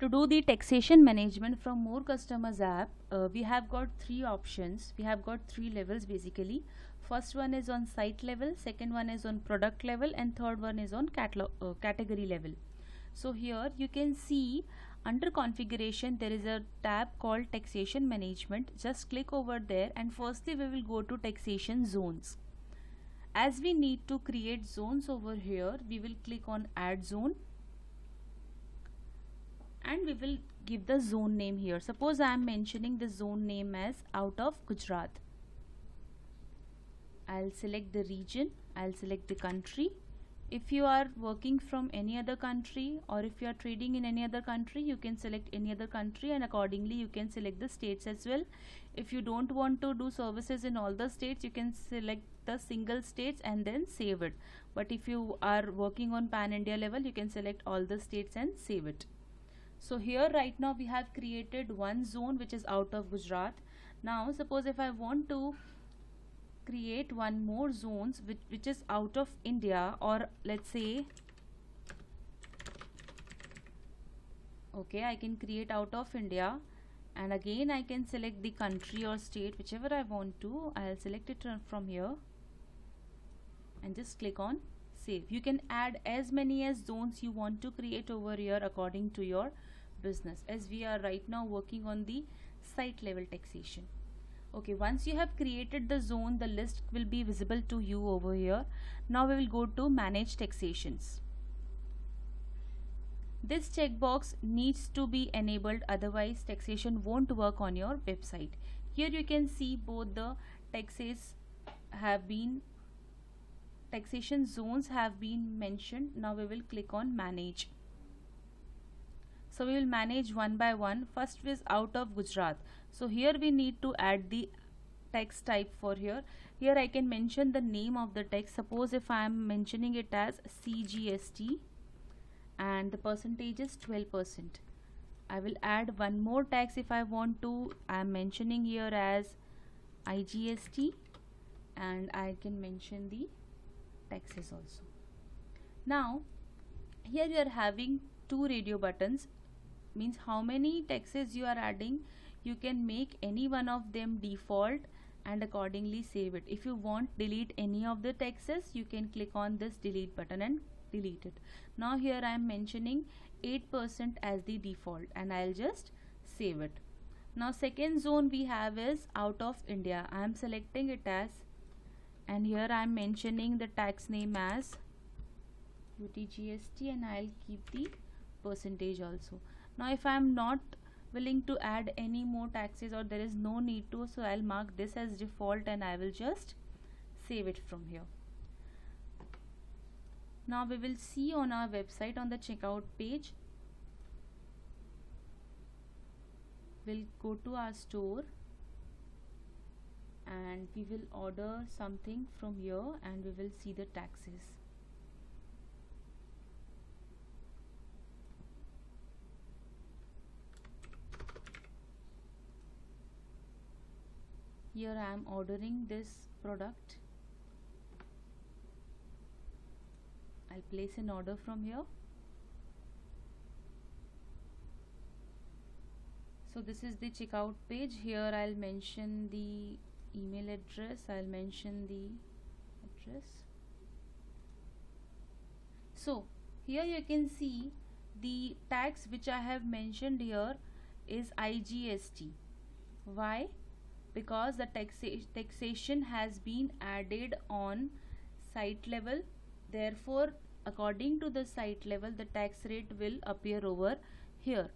To do the taxation management from More Customers app, we have got three options. We have got three levels basically. First one is on site level, second one is on product level, and third one is on category level. So here you can see under configuration there is a tab called taxation management. Just click over there and firstly we will go to taxation zones. As we need to create zones over here, we will click on add zone and we will give the zone name here. Suppose I am mentioning the zone name as out of Gujarat. I'll select the region, I'll select the country. If you are working from any other country or if you are trading in any other country, you can select any other country and accordingly you can select the states as well. If you don't want to do services in all the states, you can select the single states and then save it. But if you are working on pan India level, you can select all the states and save it. So here right now we have created one zone which is out of Gujarat. Now suppose if I want to create one more zones which is out of India, or let's say okay, I can create out of India, and again I can select the country or state whichever I want to. I'll select it from here and just click on save. You can add as many as zones you want to create over here according to your business, as we are right now working on the site level taxation. Okay, once you have created the zone, the list will be visible to you over here. Now we will go to manage taxations. This checkbox needs to be enabled, otherwise taxation won't work on your website. Here you can see both the taxation zones have been mentioned. Now we will click on manage. So we will manage one by one. First is out of Gujarat. So here we need to add the tax type for here. Here I can mention the name of the tax. Suppose if I am mentioning it as CGST and the percentage is 12%. I will add one more tax if I want to. I am mentioning here as IGST and I can mention the taxes also. Now here you are having two radio buttons, means how many taxes you are adding. You can make any one of them default and accordingly save it. If you want delete any of the taxes, you can click on this delete button and delete it. Now here I am mentioning 8% as the default and I'll just save it. Now second zone we have is out of India. I am selecting it as, and here I am mentioning the tax name as UTGST and I'll keep the percentage also. Now if I am not willing to add any more taxes or there is no need to, so I'll mark this as default and I will just save it from here. Now we will see on our website on the checkout page, we'll go to our store and we will order something from here and we will see the taxes. Here I am ordering this product. I'll place an order from here. So this is the checkout page. Here I'll mention the email address, I'll mention the address. So here you can see the tax which I have mentioned here is IGST. Why? Because the taxation has been added on site level, therefore according to the site level the tax rate will appear over here.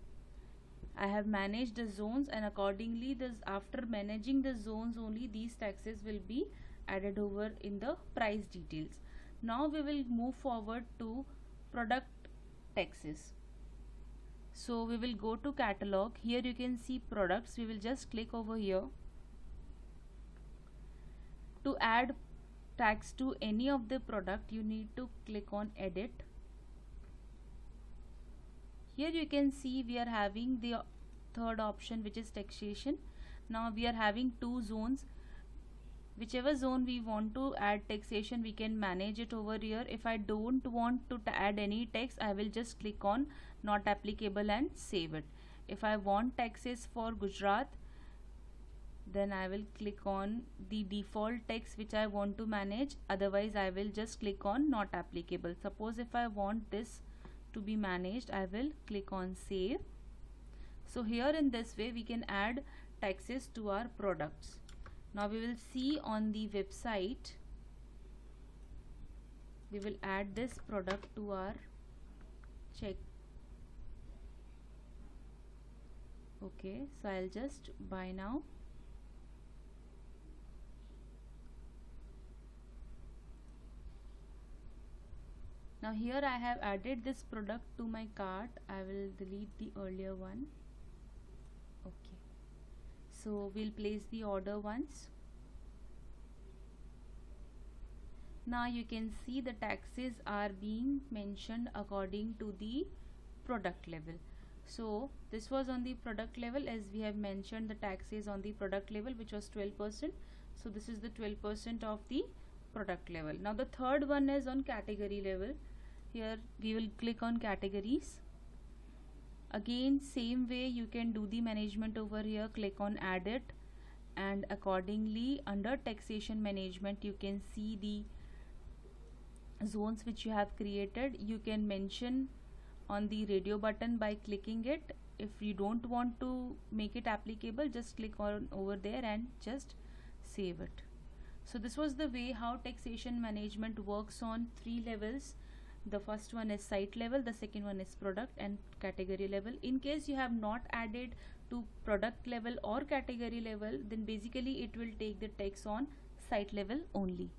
I have managed the zones and accordingly after managing the zones only these taxes will be added over in the price details. Now we will move forward to product taxes. So we will go to catalog. Here you can see products. We will just click over here. To add tax to any of the product, you need to click on edit. Here you can see we are having the third option which is taxation. Now we are having two zones. Whichever zone we want to add taxation, we can manage it over here. If I don't want to add any tax, I will just click on not applicable and save it. If I want taxes for Gujarat, then I will click on the default tax which I want to manage, otherwise I will just click on not applicable. Suppose if I want this to be managed, I will click on save. So here in this way we can add taxes to our products. Now we will see on the website, we will add this product to our check. Okay, so I'll just buy now. Now here I have added this product to my cart. I will delete the earlier one. Okay, so we'll place the order once. Now you can see the taxes are being mentioned according to the product level. So this was on the product level, as we have mentioned the taxes on the product level, which was 12%. So this is the 12% of the product level. Now the third one is on category level. Here we will click on categories. Again, same way you can do the management over here. Click on add it, and accordingly under taxation management you can see the zones which you have created. You can mention on the radio button by clicking it. If you don't want to make it applicable, just click on over there and just save it. So this was the way how taxation management works on 3 levels. The first one is site level, the second one is product and category level. In case you have not added to product level or category level, then basically it will take the tax on site level only.